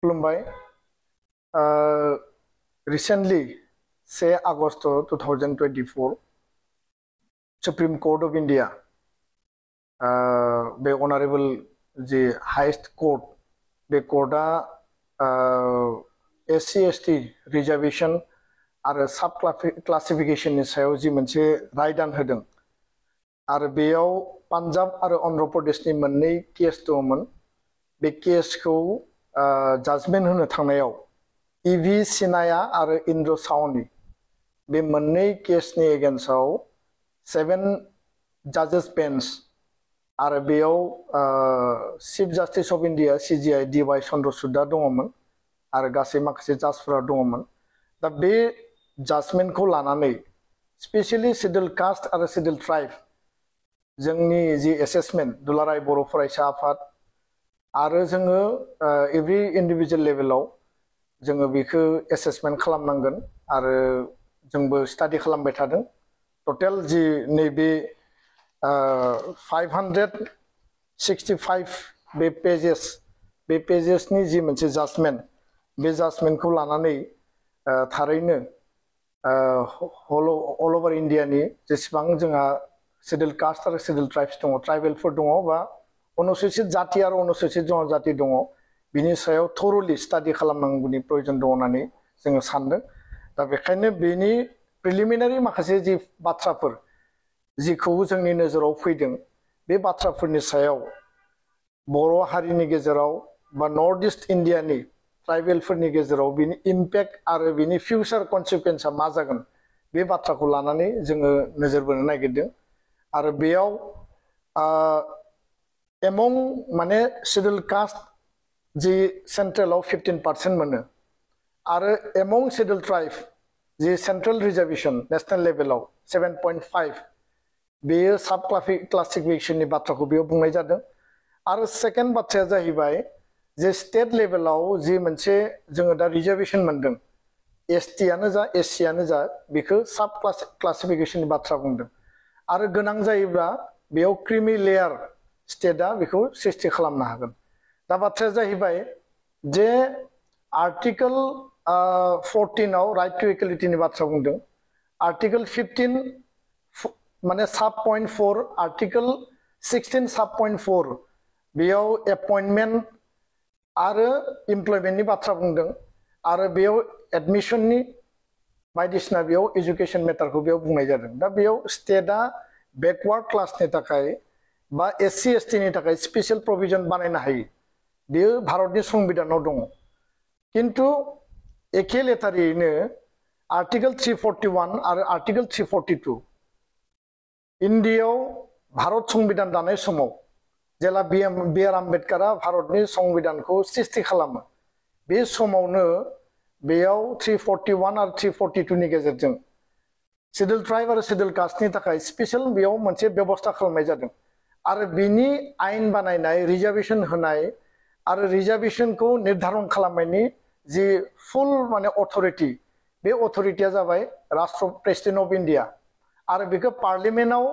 खुलुमबाय recently 1 August 2024 supreme Court of India बे honourable जी heist court बे कोर्टा SC ST रिजर्वेशन आरो सब क्लासिफिकेशन नि सायाव जी मोनसे रायदान होदों आरो बेयाव पान्जाब आरो अन्ध्र प्रदेशनि मोननै केस दंमोन बे केसखौ जाजमेन्ट होनो थांनायाव EV सिनाया आरो इन्द्र सावनी बे मोननै केसनि एगेन्स्टआव 7 जजेस बेन्च आरो बेयाव chief justice of India CJI DY Chandrachud दङमोन आरो गासै माखासे जाजफोरा दङमोन दा बे जाजमेन्टखौ लानानै स्पेशली शेड्यूल कास्ट आरो शेड्यूल ट्राइब जोंनि जि एसेसमेन्ट दुलाराय बर' फरायसा आफाद आरो जोङो एभ्रि इन्डिविजुअल लेभेलाव जोङो बेखौ एसेसमेन्ट खालामनांगोन आरो जोंबो स्टाडि खालामबाय थादों टोटेल जि नैबे 565 बे पेजेसनि जि मोनसे जाजमेन्ट बे जाजमेन्टखौ लानानै थारैनो अल ओभार इन्डियानि जेसेबां जोंहा शेड्यूल कास्ट आरो शेड्यूल ट्राइब्स दङ ट्राइबेलफोर दङ बा अनुसूचित जाति आरो अनुसूचित जनजाति दङ बिनि सायाव थरलि स्टाडि खालामनांगौनि प्रयोजन दङ होननानै जोङो सानदों दा बेखायनो बेनि प्रिलिमिनारि माखासे जि बाथ्राफोर जिखौ जोंनि नोजोराव फैदों बे बाथ्राफोरनि सायाव बर' हारिनि गेजेराव बा नर्थ ईस्ट इन्डियानि ट्राइबेलफोरनि गेजेराव बिनि इम्पेक्ट आरो बिनि फिउचार कन्सिकुवेन्सआ मा जागोन बे बाथ्राखौ लानानै जोङो नोजोर बोनो नागिरदों आरो बेयाव एमंग माने शेड्यूल कास्ट जी सेंट्रल 15% मोनो आरो एमंग शेड्यूल ट्राइब जी सेंट्रल रिजर्वेशन नेशनल लेवल 7.5 बेयो सब क्लासिफिकेशन नि बाथ्राखौ बेयाव बुंनाय जादों आरो सेकेंड बाथ्राया जाहैबाय जे स्टेट लेवलाव जी मोनसे जोङो दा रिजर्वेशन मोनदों ST आनो जा SC आनो जा बेखौ सब क्लासिफिकेशन नि बाथ्रा बुंदों आरो गोनां जायोब्ला बेयाव क्रिमी लेयार स्टेटआ बेखौ सृष्टि खालामनो हागोन दा बाथ्राया जाहैबाय जे आर्टिकल 14 आव राइट टू इक्वालिटीनि बाथ्रा बुंदों आर्टिकल 15 माने सब पॉइंट 4 आर्टिकल 16 सब पॉइंट 4 बेयाव अपॉइंटमेंट आरो एमप्लॉयमेंटनि बाथ्रा बुंदों आरो बेयाव एडमिशननि बायदिसिना बेयाव एजुकेशन मेटारखौ बेयाव बुंनाय जादों दा बेयाव स्टेटआ बैकवर्ड क्लासनि थाखाय बा SC ST नि थाखाय स्पेशल प्रोविजन बानायनो हायो बेयो भारतनि संबिधानाव दङ किन्तु एखे लेथारैनो आर्टिकल 341 आरो आर्टिकल 342 इन्डियायाव भारत संबिधान दानाय समाव जेला BR आम्बेडकारा भारतनि संबिधानखौ सृष्टि खालामो बे समावनो बेयाव 341 आरो 342 नि गेजेरजों शेड्यूल ट्राइब आरो शेड्यूल कास्टनि थाखाय स्पेशल बेयाव मोनसे व्यवस्था खालामनाय जादों आरो बिनि आइन बानायनाय रिजर्वेशन होनाय आरो रिजर्वेशनखौ निर्धारण खालामनायनि जि फुल माने अथॉरिटी बे अथॉरिटीया जाबाय राष्ट्र प्रेसिडेंट ऑफ इंडिया आरो बेखौ पार्लियामेन्टआव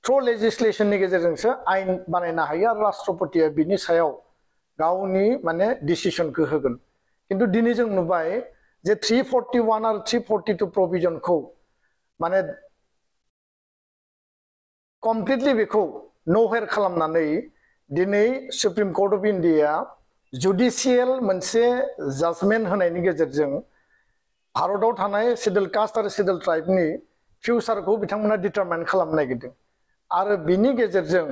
थ्रू लेजिस्लेशननि गेजेरजोंसो आइन बानायनो हायो आरो राष्ट्रपतिया बिनि सायाव गावनि माने डिसिजनखौ होगोन किन्तु दिनै जों नुबाय जे 341 आरो 342 प्रोविजनखौ माने कमप्लिटली बेखौ नोहेर खालामनानै दिनै supreme Court of India judicial मोनसे जाजमेन्ट होनायनि गेजेरजों भारताव थानाय शेड्यूल कास्ट आरो शेड्यूल ट्राइबनि फिउचारखौ बिथांमोना डिटारमाइन खालामनो नागिरदों आरो बिनि गेजेरजों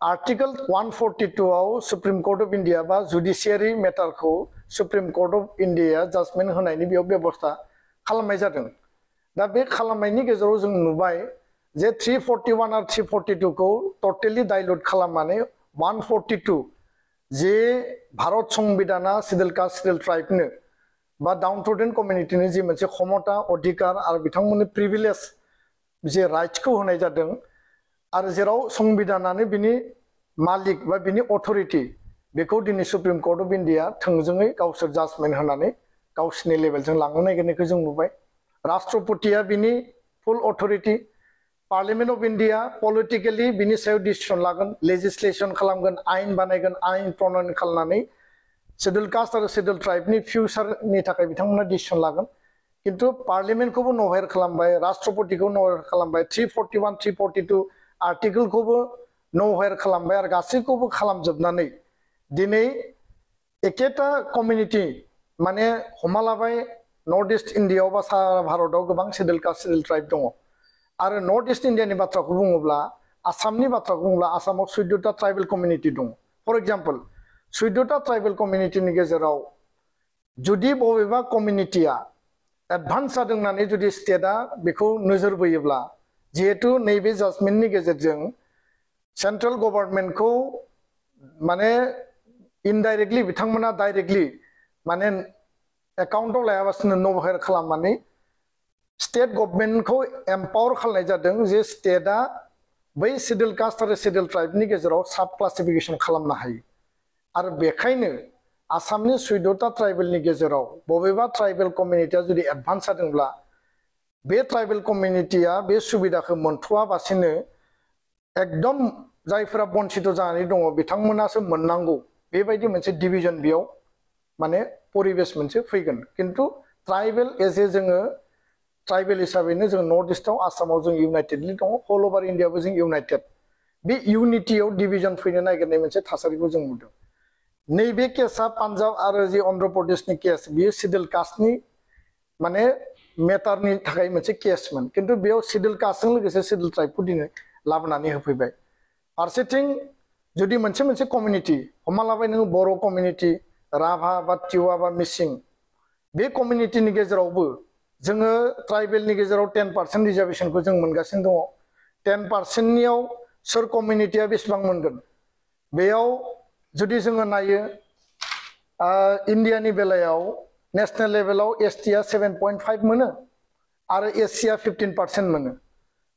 आर्टिकल 142 आव सुप्रीम कोर्ट ऑफ इंडिया बा जुडिशियरी मेटारखौ Supreme Court of India judgment होनायनि बेयाव व्यवस्था खालामनाय जादों दा बे खालामनायनि गेजेराव जों नुबाय जे 341 आरो 342 को टोटली डाइल्यूट खालामनानै 142 जे भारत संविधाना शेड्यूल कास्ट शेड्यूल ट्राइबनो बा डाउनट्रोडन कम्युनिटीनि जि मोनसे क्षमता अधिकार आरो बिथांमोननि प्रिभिलेज जे राइट्सखौ होनाय जादों आरो जेराव संविधानानो बिनि मालिक बा बिनि अथॉरिटी बेखौ दिनै सुप्रीम कोर्ट ऑफ इंडिया थोंजोङै गावसोर जाजमेन्ट होनानै गावसिनि लेभेलजों लांनो नागिरनायखौ जों नुबाय राष्ट्रपतिया बिनि फुल अथॉरिटी पार्लियामेंट ऑफ इंडिया पलिटिकली बिनि सायाव डिसिजन लागोन लेजिस्लेशन खालामगोन आइन बानायगोन आइन प्रनयन खालामनानै शेड्यूल कास्ट आरो शेड्यूल ट्राइबनि फिउचारनि थाखाय बिथांमोना डिसिसन लागोन किन्तु पार्लियामेन्टखौबो नभायर खालामबाय राष्ट्रपतिखौ नभायर खालामबाय 341 342 आर्टिकेलखौबो नभायर खालामबाय आरो गासैखौबो खालामजोबनानै दिनै एकेटा कमिउनिटि माने हमना लाबाय नर्थ इस्ट इन्डियायाव बा सारा भारताव गोबां शेड्यूल कास्ट शेड्यूल ट्राइब दङ आरो नर्थ इस्ट इन्डियानि बाथ्राखौ बुङोब्ला आसामनि बाथ्राखौ बुङोब्ला आसामाव 14टा ट्राइबेल कमिउनिटि दङ फर एग्जाम्पल 14टा ट्राइबेल कमिउनिटिनि गेजेराव जुदि बबेबा कमिउनिटिया एडभान्स जादों होननानै जुदि स्टेटआ बेखौ नोजोर बोयोब्ला जिहेतु नैबे जाजमेन्टनि गेजेरजों सेन्ट्रेल गभर्नमेन्टखौ माने इनडाइरेक्टलि बिथांमोना डाइरेक्टलि माने एकाउन्टआव लायाबासिनो नभायर खालामनानै स्टेट गभर्नमेन्टखौ एम्पावर खालामनाय जादों जे स्टेटआ बै शेड्यूल कास्ट आरो शेड्यूल ट्राइबनि गेजेराव साब क्लासिफिकेशन खालामनो हायो आरो बेखायनो आसामनि 14टा ट्राइबेलनि गेजेराव बबेबा ट्राइबेल कमिउनिटिया जुदि एडभान्स जादोंब्ला बे ट्राइबेल कमिउनिटिया बे सुबिदाखौ मोनथ'आबासिनो एकदम जायफोरा बन्चित जानानै दङ बिथांमोनासो मोननांगौ बेबायदि मोनसे डिभिजन बेयाव माने परिबेस मोनसे फैगोन किन्तु ट्राइबेल एज ए जोङो ट्राइबेल हिसाबैनो जों नर्थ इस्टआव आसामाव जों इउनाइटेडलि दङ होल ओभार इन्डियाबो जों इउनाइटेड बे इउनिटियाव डिभिजन फैनो नागिरनाय मोनसे थासारिखौ जों नुदों नैबे केसा पान्जाब आरो जे अन्ध्र प्रदेशनि केस बियो शेड्यूल कास्टनि माने मेटारनि थाखाय मोनसे केसमोन किन्तु बेयाव शेड्यूल कास्टजों लोगोसे शेड्यूल ट्राइबखौ दिनै लाबोनानै होफैबाय फारसेथिं जुदि मोनसे कमिउनिटि हमना लाबाय नों बर' कमिउनिटि राभा बा टिवा बा मिसिं बे कमिउनिटिनि गेजेरावबो जोङो ट्राइबेलनि गेजेराव 10% रिजार्वेशनखौ जों मोनगासिनो दङ 10%नियाव सोर कमिउनिटिया बेसेबां मोनगोन बेयाव जुदि जोङो नायो इन्डियानि बेलायाव नेशनेल लेभेलाव एसटिया 7.5 मोनो आरो एससिया 15% मोनो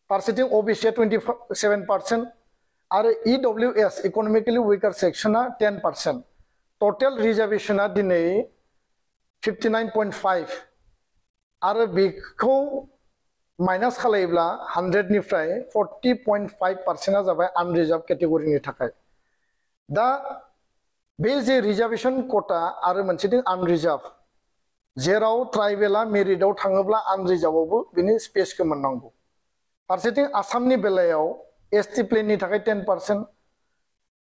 फारसेथिं ओबिसिया 27% आरो ईडब्लिउएस इकोनॉमिकली वीकर सेक्शना 10% टोटल रिजर्वेशना दिनै 59.5 आरो बेखौ माइनास खालायोब्ला 100 निफ्राय 40.5% जाबाय आनरिजार्व केटेगरिनि थाखाय दा बे जे रिजर्वेशन कोटा आरो मोनसेथिं आनरिजार्व जेराव ट्राइबेला मेरिटआव थाङोब्ला आनरिजार्वआवबो बिनि स्पेसखौ मोननांगौ फारसेथिं आसामनि बेलायाव एसटि प्लेननि थाखाय 10%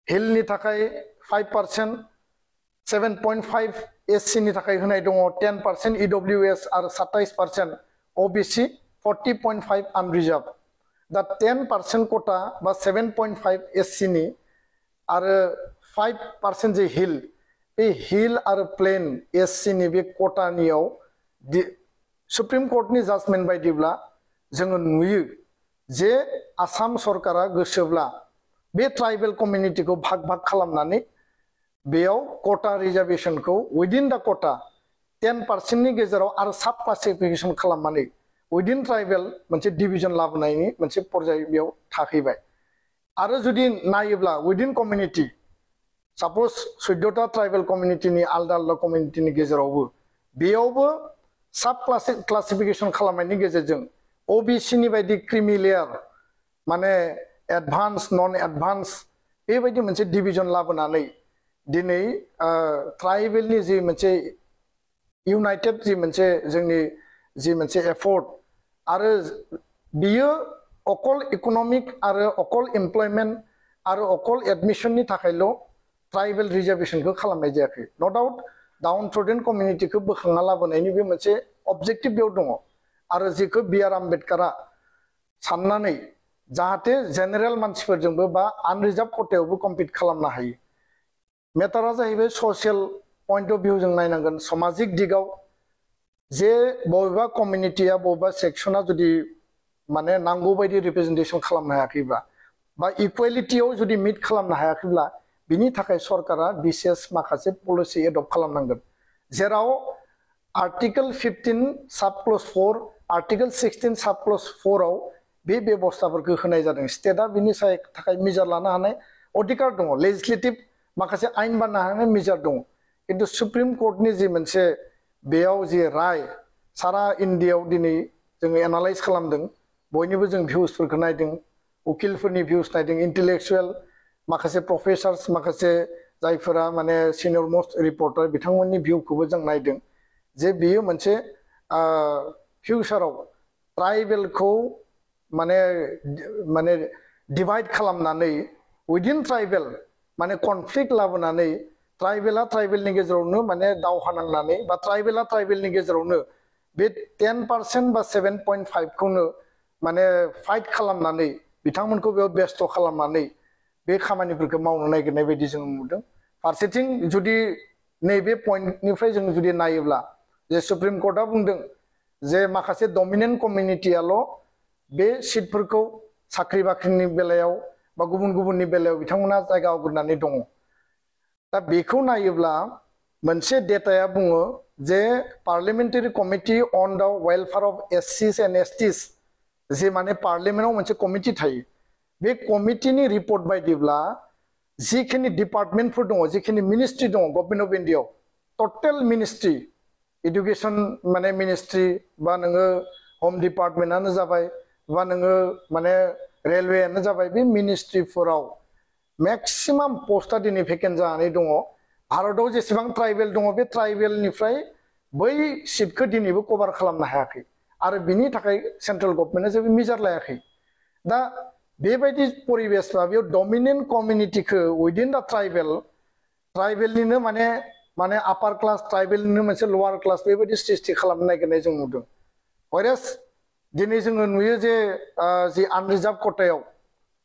हिलनि थाखाय 5% 7.5 एससिनि थाखाय होनाय दङ 10% ईडब्लिउएस आरो 27% ओबिसि 40.5 आनरिजार्व दा 10% कोटा बा 7.5 एससिनि आरो 5% जे हिल बे हिल आरो प्लेन एससिनि बे कोटानियाव सुप्रिम कोर्टनि जाजमेन्ट बायदिब्ला जोङो नुयो जे आसाम सरकारा गोसोब्ला बे ट्राइबेल कमिउनिटिखौ भाग खालामनानै बेयाव कोटा रिजर्वेशनखौ विदिन द कोटा 10% नि गेजेराव आरो साब क्लासिफिकेशन खालामनानै विदिन ट्राइबेल मोनसे डिभिजन लाबोनायनि मोनसे पर्याय बेयाव थाहैबाय आरो जुदि नायोब्ला विदिन कमिउनिटि सपोज 14टा ट्राइबेल कमिउनिटिनि आलदा कमिउनिटिनि गेजेरावबो बेयावबो साब क्लासिफिकेशन खालामनायनि गेजेरजों ओबिसिनि बायदि क्रिमि लेयार माने एडभान्स नन एडभान्स बेबायदि मोनसे डिभिजन लाबोनानै दिनै ट्राइबेलनि जि मोनसे इउनाइटेड जि मोनसे जोंनि जि मोनसे एफर्ट आरो बियो अकल इकोनॉमिक आरो अकल एमप्लयमेन्ट आरो अकल एडमिशननि थाखायल' ट्राइबेल रिजर्वेशनखौ खालामनाय जायाखै नो डाउट डाउन ट्रोडेन कमिउनिटिखौ बोखांना लाबोनायनि बे मोनसे अबजेक्टिभ बेयाव दङ आरो जेखौ बिआर आम्बेडकारा साननानै जाहाथे जेनेरेल मानसिफोरजोंबो बा आनरिजार्व कोटायावबो कम्पिट खालामनो हायो मेटारा जाहैबाय ससियेल पॉइंट अफ भिउ जों नायनांगोन सामाजिक दिगाव जे बबेबा कमिउनिटिया बबेबा सेक्सना जुदि माने नांगौ बायदि रिप्रेजेन्टेशन खालामनो हायाखैब्ला बा इक्वेलिटियाव जुदि मिट खालामनो हायाखैब्ला बिनि थाखाय सरकारा बिसेस माखासे पलिसि एडप्ट खालामनांगोन जेराव आर्टिकल 15 सब क्लज 4 आर्टिकल 16 सब क्लज 4 आव बे बेबस्थाफोरखौ होनाय जादों स्टेटआ बिनि थाखाय मेजार लानो हानाय अधिकार दङ लेजिस्लेटिभ माखासे आइन बानायनो हानाय मेजार दङ किन्तु सुप्रिम कोर्टनि जि मोनसे बेयाव जि राय सारा इन्डियायाव दिनै जोङो एनालाइज खालामदों बयनिबो जों भिउसफोरखौ नायदों उकिलफोरनि भिउस नायदों इन्टेलेक्चुएल माखासे प्रफेसार्स माखासे जायफोरा माने सिनियर मोस्ट रिपर्टार बिथांमोननि भिउखौबो जों नायदों जे बियो मोनसे फिउचाराव ट्राइबेलखौ माने माने डिवाइड खालामनानै उइदिन ट्राइबेल माने कनफ्लिक्ट लाबोनानै ट्राइबेला ट्राइबेलनि गेजेरावनो माने दावहा नांनानै बा ट्राइबेला ट्राइबेलनि गेजेरावनो बे 10% बा 7.5 खौनो माने फाइट खालामनानै बिथांमोनखौ बेयाव बेस्थ खालामनानै बे खामानिफोरखौ मावनो नागिरनाय बायदि जों नुदों फारसेथिं जुदि नैबे पइन्टनिफ्राय जों जुदि नायोब्ला जे सुप्रिम कर्टआ बुंदों जे माखासे डमिनेन्ट कमिउनिटियाल बे सिटफोरखौ साख्रि बाख्रिनि बेलायाव बा गुबुन गुबुननि बेलायाव बिथांमोना जायगा आवग्रिनानै दङ दा बेखौ नायोब्ला मोनसे डेटाया बुङो जे parliamentary committee on the welfare of एससीज एन्ड एसटीज जे माने पार्लियामेन्टआव मोनसे कमिटि थायो बे कमिटिनि रिपर्ट बायदिब्ला जिखिनि डिपार्टमेन्टफोर दङ जिखिनि मिनिस्ट्रि दङ गभर्नमेन्ट अफ इन्डियायाव टटेल मिनिस्ट्रि एडुकेशन माने मिनिस्ट्रि बा नोङो होम डिपार्टमेन्टआनो जाबाय बा नोङो माने रेलवेआनो जाबाय बे मिनिस्ट्रिफोराव मैक्सिमाम पोस्टा दिनै भेकेन्ट जानानै दङ भारतआव जेसेबां ट्राइबेल दङ बे ट्राइबेलनिफ्राय बै सिटखौ दिनैबो कभार खालामनो हायाखै आरो बिनि थाखाय सेन्ट्रेल गभर्नमेन्टआ जेबो मेजार लायाखै दा बेबायदि परिबेसबा बेयाव डमिनेन्ट कमिउनिटिखौ उइदिन द ट्राइबेलनिनो माने माने आपार क्लास ट्राइबेलनिनो मोनसे लवार क्लास बेबायदि सृष्टि खालामनो नागिरनाय जों नुदों हयरेस दिनै जोङो नुयो जे जि आनरिजार्भ खथायाव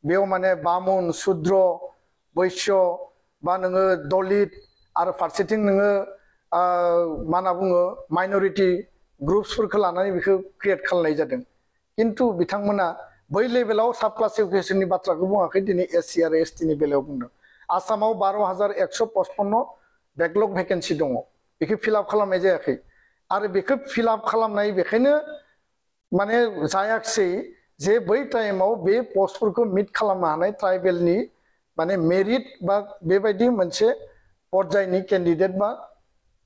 बेयाव माने बामुन शूद्र बैश्य बा नोङो दलित आरो फारसेथिं नोङो मा होनना बुङो माइनरिटि ग्रुप्सफोरखौ लानानै बेखौ क्रिएट खालामनाय जादों किन्तु बिथांमोना बै लेभेलाव साब क्लासिफिकेशननि बाथ्राखौ बुङाखै दिनै एससि आरो एसटिनि बेलायाव बुंदों आसामाव 12,155 बेकलग भेकेन्सि दङ बेखौ फिलआप खालामनाय जायाखै आरो बेखौ फिलआप खालामनाय बेखायनो माने जायाखसै जे बै टाइमाव बे पस्टफोरखौ मिट खालामनो हानाय ट्राइबेलनि माने मेरिट बा बेबायदि मोनसे पर्यायनि केन्डिडेट बा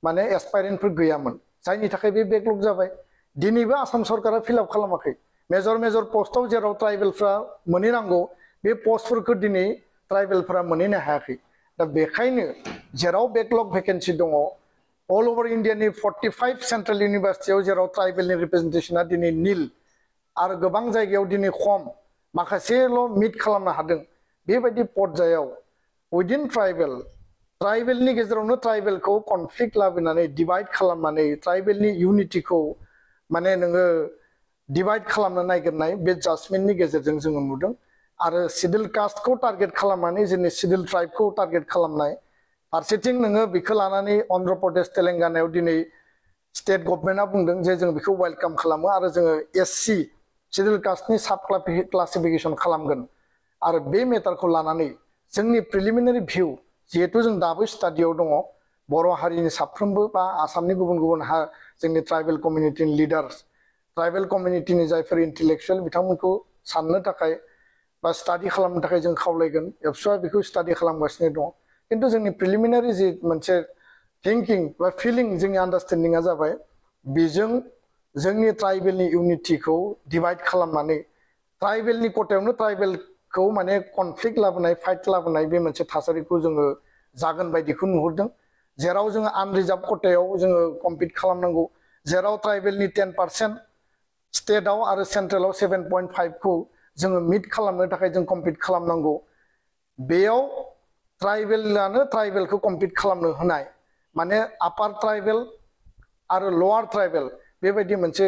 माने एसपायरेन्टफोर गैयामोन जायनि थाखाय बे बेकलग जाबाय दिनैबो आसाम सरकारा फिलआप खालामाखै मेजर पस्टआव जेराव ट्राइबेलफ्रा मोनहैनांगौ बे पस्टफोरखौ दिनै ट्राइबेलफ्रा मोनहैनो हायाखै दा बेखायनो जेराव बेकलग भेकेन्सि दङ अल ओवर इन्डियानि 45 सेन्ट्रेल इउनिभार्सिटियाव जेराव ट्राइबेलनि रिप्रेजेन्टेशना दिनै नील आरो गोबां जायगायाव दिनै खम माखासेल मिट खालामनो हादों बेबायदि पर्यायाव उइदिन ट्राइबेलनि गेजेरावनो ट्राइबेलखौ कनफ्लिक्ट लाबोनानै डिवाइड खालामनानै ट्राइबेलनि इउनिटिखौ माने नोङो डिवाइड खालामनो नागिरनाय बे जाजमेन्टनि गेजेरजों जोङो नुदों आरो सिडिउल कास्टखौ टार्गेट खालामनानै जोंनि सिडिउल ट्राइबखौ टार्गेट खालामनाय फारसेथिं नोङो बेखौ लानानै अन्ध्र प्रदेश तेलेंगानायाव दिनै स्टेट गभर्नमेन्टआ बुंदों जे जों बेखौ वेलकाम खालामो आरो जोङो एससी सिडिउल कास्टनि साब क्लासिफिकेशन खालामगोन आरो बे मेटारखौ लानानै जोंनि प्रिलिमिनारि भिउ जिहेतु जों दाबो स्टाडियाव दङ बर' हारिनि साफ्रोमबो बा आसामनि गुबुन गुबुन जोंनि ट्राइबेल कमिउनिटिनि लिडार्स ट्राइबेल कमिउनिटिनि जायफोर इन्टेलेक्चुवेल बिथांमोनखौ साननो थाखाय बा स्टाडि खालामनो थाखाय जों खावलायगोन एबसुआ बेखौ स्टाडि खालामगासिनो दङ किन्तु जोंनि प्रिलिमिनारि जि मोनसे थिंकिं बा फिलिं जोंनि आन्डारस्टेन्डिंआ जाबाय बेजों जोंनि ट्राइबेलनि इउनिटिखौ डिवाइड खालामनानै ट्राइबेलनि खथायावनो ट्राइबेलखौ माने कनफ्लिक्ट लाबोनाय फाइट लाबोनाय बे मोनसे थासारिखौ जोङो जागोन बायदिखौ नुहुरदों जेराव जोङो आनरिजार्भ खथायाव जोङो कम्पिट खालामनांगौ जेराव ट्राइबेलनि 10% स्टेटआव आरो सेन्ट्रेलाव 7.5 खौ जोङो मिट खालामनो थाखाय जों कम्पिट खालामनांगौ बेयाव ट्राइबेलानो ट्राइबेलखौ कम्पिट खालामनो होनाय माने आपार ट्राइबेल आरो लवार ट्राइबेल बेबायदि मोनसे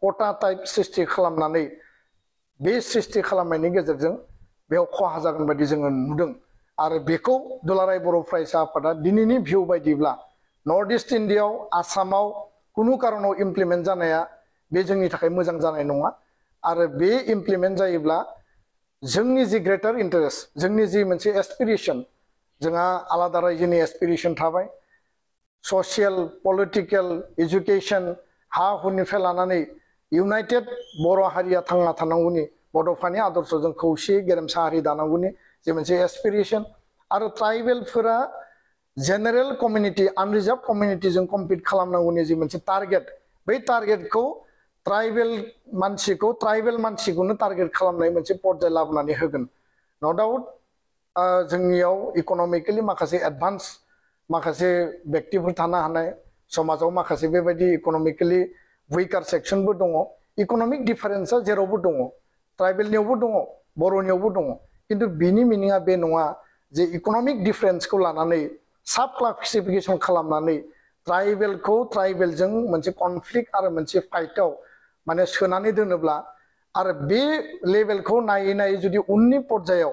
कोटा टाइप सृष्टि खालामनानै बे सृष्टि खालामनायनि गेजेरजों बेयाव खहा जागोन बायदि जोङो नुदों आरो बेखौ दुलाराय बर' फरायसा आफादा दिनैनि भिउ बायदिब्ला नर्थ इस्ट इन्डियायाव आसामाव कुनु कारनाव इमप्लिमेन्ट जानाया बे जोंनि थाखाय मोजां जानाय नङा आरो बे इमप्लिमेन्ट जायोब्ला जोंनि जि ग्रेटार इन्टारेस्ट जोंनि जि मोनसे एसपिरेशन जोंहा आलादा रायजोनि एसपिरेशन थाबाय ससियेल पलिटिकेल एजुकेशन हा हुनिफ्राय लानानै इउनाइटेड बर' हारिया थांना थानांगौनि बड'फानि आदर्शजों खौसेयै गेरेमसा हारि दानांगौनि जे मोनसे एसपिरेशन आरो ट्राइबेलफोरा जेनेरेल कमिउनिटि आनरिजार्भ कमिउनिटिजों कम्पिट खालामनांगौनि जि मोनसे टार्गेट बै टार्गेटखौ ट्राइबेल मानसिखौनो टार्गेट खालामनाय मोनसे पर्याय लाबोनानै होगोन न' डाउट जोंनियाव इक'नमिकेलि माखासे एडभान्स माखासे व्यक्तिफोर थानो हानाय समाजाव माखासे बेबायदि इक'नमिकेलि उइकार सेक्सनबो दङ इक'नमिक डिफारेन्सआ जेरावबो दङ ट्राइबेलनियावबो दङ बर'नियावबो दङ किन्तु बिनि मिनिङा बे नङा जे इक'नमिक डिफारेन्सखौ लानानै साब क्लासिफिकेसन खालामनानै ट्राइबेलखौ ट्राइबेलजों मोनसे कनफ्लिक्ट आरो मोनसे फाइटआव माने सोनानै दोनोब्ला आरो बे लेभेलखौ नायै नायै जुदि उननि पर्यायाव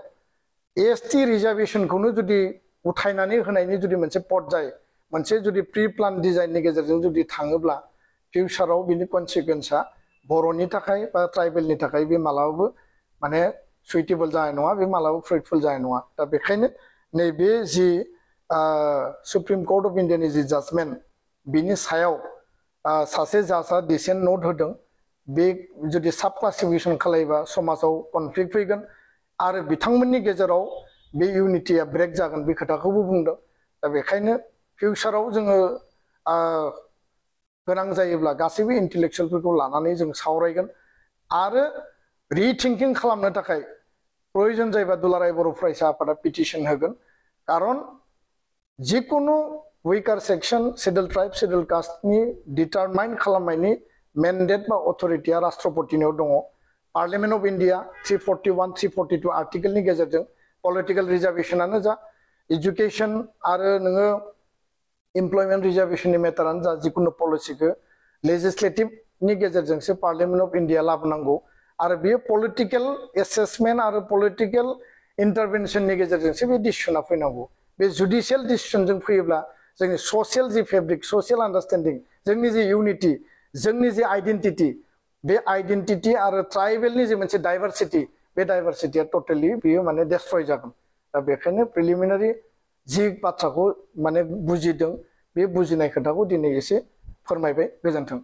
एसटि रिजार्भेसनखौनो जुदि उथायनानै होनायनि जुदि मोनसे पर्याय मोनसे जुदि प्रि प्लान डिजाइननि गेजेरजों जुदि थाङोब्ला फिउचाराव बिनि कनसिकुवेन्सआ बर'नि थाखाय बा ट्राइबेलनि थाखाय बे मालाबाबो माने सुइटेबल जानाय नङा बे मालाबाबो फ्रुइटफुल जानाय नङा दा बेखायनो नैबे जि सुप्रिम कर्ट अफ इन्डियानि जि जाजमेन्ट बिनि सायाव सासे जाजआ डिसेन्ट नोट होदों बे जुदि साब क्लासिफिकेसन खालायोबा समाजाव कनफ्लिक्ट फैगोन आरो बिथांमोननि गेजेराव बे इउनिटिया ब्रेक जागोन बे खोथाखौबो बुंदों दा बेखायनो फिउचाराव जोङो गोनां जायोब्ला गासैबो इन्टेलेक्सुयेलफोरखौ लानानै जों सावरायगोन आरो रिथिंकिं खालामनो थाखाय प्रयोजन जायोबा दुलाराय बर' फरायसा आफादा पिटिसन होगोन खारन जिकुनु उइकार सेक्सन शेड्युल ट्राइब शेड्युल कास्टनि डिटारमाइन खालामनायनि मेन्डेट बा अथरिटिया राष्ट्रपतिनियाव दङ पार्लियामेन्ट अफ इन्डिया 341 342 आर्टिकेलनि गेजेरजों पलिटिकल रिजार्भेसनानो जा एजुकेशन आरो नोङो एमप्लयमेन्ट रिजार्भेसननि मेटारानो जा जिकुनु पलिसिखौ लेजिस्लेटिभनि गेजेरजोंसो पार्लियामेन्ट अफ इन्डिया लाबोनांगौ आरो बेयो पलिटिकल एसेसमेन्ट आरो पलिटिकल इन्टारभेनसननि गेजेरजोंसो बे डिसिसना फैनांगौ बे जुडिशियेल डिसिसनजों फैयोब्ला जोंनि ससियेल जि फेब्रिक ससियेल आन्डारस्टेन्डिं जोंनि जि इउनिटि जोंनि जि आइडेन्टिटि बे आइडेन्टिटि आरो ट्राइबेलनि जि मोनसे डाइभारसिटि बे डाइभारसिटिया टटेलि बेयो माने डेस्ट्रय जागोन दा बेखायनो प्रिलिमिनारि जि बाथ्राखौ माने बुजिदों बे बुजिनाय खोथाखौ दिनै एसे फोरमायबाय गोजोन्थों